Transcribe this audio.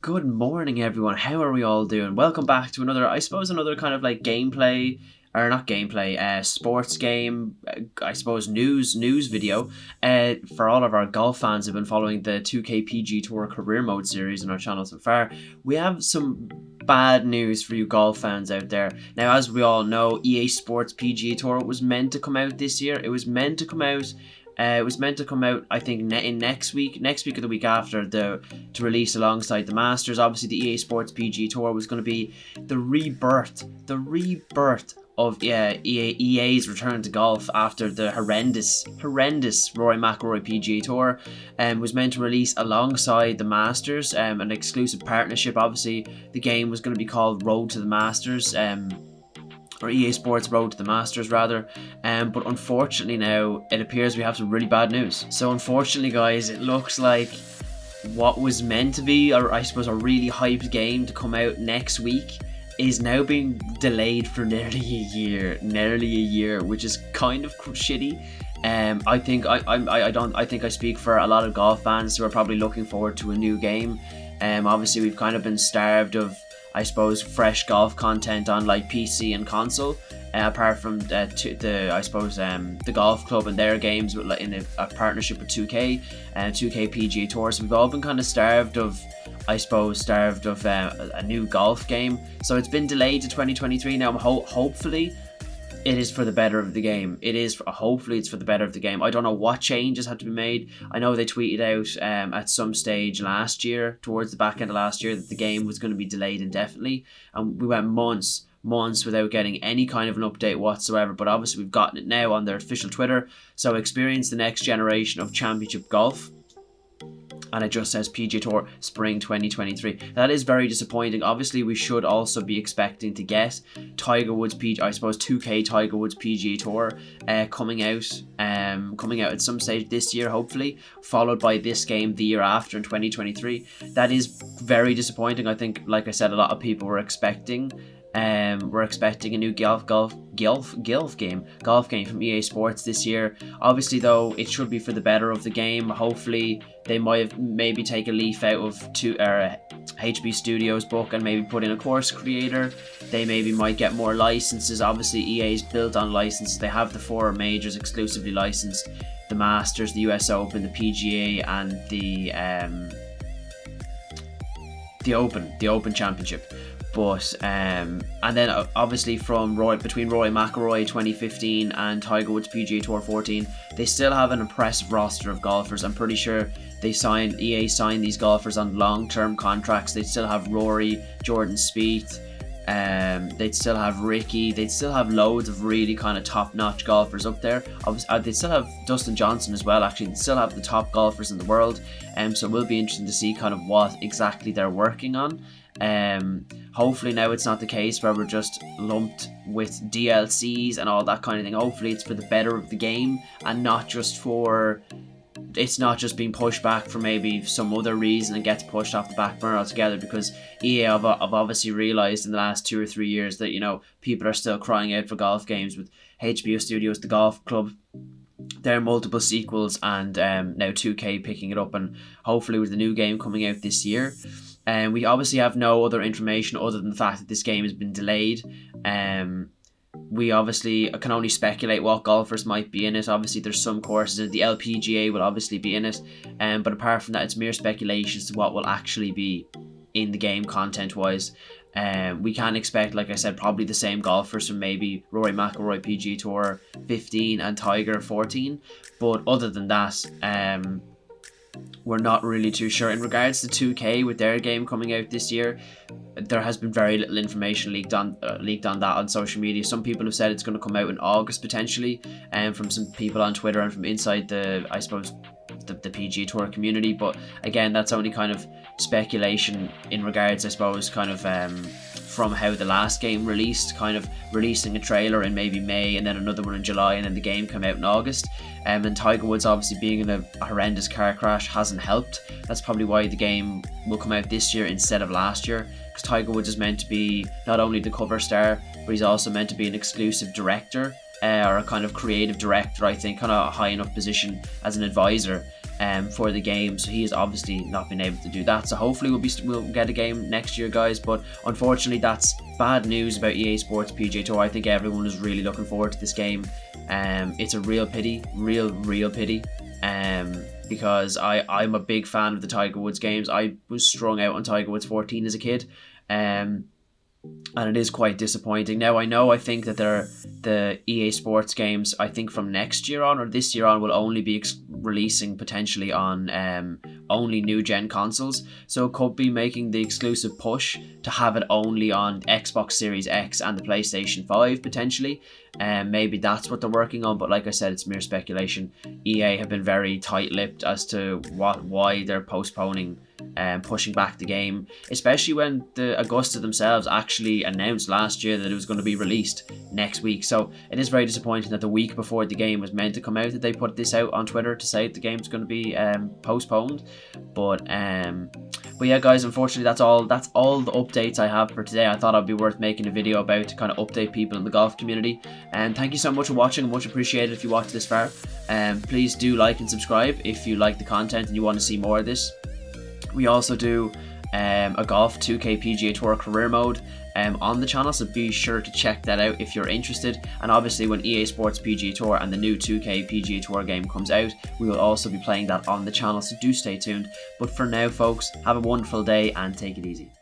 Good morning, everyone. How are we all doing? Welcome back to another kind of like gameplay, or not gameplay, sports game, I suppose news video. For all of our golf fans who've been following the 2K PGA Tour Career Mode series on our channel so far, we have some bad news for you golf fans out there. Now, as we all know, EA Sports PGA Tour was meant to come out this year. It was meant to come out. I think, in next week or the week after, to release alongside the Masters. Obviously, the EA Sports PGA Tour was going to be the rebirth of EA's return to golf after the horrendous Rory McIlroy PGA Tour, and was meant to release alongside the Masters, an exclusive partnership. Obviously, the game was going to be called Road to the Masters. Or EA Sports Road to the Masters rather, but unfortunately now it appears we have some really bad news. So unfortunately, guys, it looks like what was meant to be, or I suppose, a really hyped game to come out next week is now being delayed for nearly a year, which is kind of shitty. I think I speak for a lot of golf fans who are probably looking forward to a new game. Obviously we've kind of been starved of, I suppose, fresh golf content on like PC and console, apart from the golf club and their games in a partnership with 2K and 2K PGA Tour. So we've all been kind of starved of a new golf game. So it's been delayed to 2023 now. Hopefully it is for the better of the game. Hopefully it's for the better of the game. I don't know what changes have to be made. I know they tweeted out at some stage last year, towards the back end of last year, that the game was going to be delayed indefinitely, and we went months without getting any kind of an update whatsoever. But obviously we've gotten it now on their official Twitter. So experience the next generation of championship golf. And it just says PGA Tour Spring 2023. That is very disappointing. Obviously, we should also be expecting to get Tiger Woods 2K Tiger Woods PGA Tour coming out at some stage this year, hopefully, followed by this game the year after in 2023. That is very disappointing. I think, like I said, a lot of people were expecting. We're expecting a new golf game from EA Sports this year. Obviously, though, it should be for the better of the game. Hopefully, they maybe take a leaf out of HB Studios' book and maybe put in a course creator. They maybe might get more licenses. Obviously, EA's built on licenses. They have the 4 majors exclusively licensed: the Masters, the US Open, the PGA, and the Open Championship. But and then obviously between Rory McIlroy 2015 and Tiger Woods PGA Tour 14, they still have an impressive roster of golfers. I'm pretty sure EA signed these golfers on long-term contracts. They'd still have Rory, Jordan Spieth, they'd still have Ricky, they'd still have loads of really kind of top-notch golfers up there. Obviously, they'd still have Dustin Johnson as well. Actually, they'd still have the top golfers in the world. So it will be interesting to see kind of what exactly they're working on. Hopefully now it's not the case where we're just lumped with DLCs and all that kind of thing. Hopefully it's for the better of the game, and it's not just being pushed back for maybe some other reason and gets pushed off the back burner altogether, because EA have obviously realised in the last 2 or 3 years that, people are still crying out for golf games with HBO Studios, the golf club, their multiple sequels, and now 2K picking it up, and hopefully with the new game coming out this year. And we obviously have no other information other than the fact that this game has been delayed. We obviously can only speculate what golfers might be in it. Obviously, there's some courses. The LPGA will obviously be in it. But apart from that, it's mere speculation as to what will actually be in the game content-wise. We can expect, like I said, probably the same golfers from maybe Rory McIlroy PGA Tour 15 and Tiger 14. But other than that, we're not really too sure. In regards to 2K with their game coming out this year, there has been very little information leaked on that on social media. Some people have said it's going to come out in August potentially, and from some people on Twitter and from inside the PGA Tour community. But again, that's only kind of speculation in regards, I suppose, kind of from how the last game released, kind of releasing a trailer in maybe May and then another one in July, and then the game came out in August. And Tiger Woods obviously being in a horrendous car crash hasn't helped. That's probably why the game will come out this year instead of last year, because Tiger Woods is meant to be not only the cover star, but he's also meant to be an exclusive director, or a kind of creative director, I think, kind of a high enough position as an advisor. for the game, so he has obviously not been able to do that. So hopefully we'll get a game next year, guys. But unfortunately, that's bad news about EA Sports PGA Tour. I think everyone is really looking forward to this game. It's a real pity, real pity. Because I'm a big fan of the Tiger Woods games. I was strung out on Tiger Woods 14 as a kid. And it is quite disappointing. Now I think that the EA Sports games, I think from next year on or this year on, will only be releasing potentially on only new gen consoles, so it could be making the exclusive push to have it only on Xbox Series X and the PlayStation 5 potentially. Maybe that's what they're working on, but like I said, it's mere speculation. EA have been very tight-lipped as to why they're postponing pushing back the game, especially when the Augusta themselves actually announced last year that it was going to be released next week. So it is very disappointing that the week before the game was meant to come out that they put this out on Twitter to say that the game's going to be postponed. But yeah, guys, unfortunately that's all the updates I have for today. I thought it'd be worth making a video about to kind of update people in the golf community. And thank you so much for watching, much appreciated if you watched this far. Please do like and subscribe if you like the content and you want to see more of this. We also do a Golf 2K PGA Tour career mode on the channel, so be sure to check that out if you're interested. And obviously when EA Sports PGA Tour and the new 2K PGA Tour game comes out, we will also be playing that on the channel, so do stay tuned. But for now, folks, have a wonderful day and take it easy.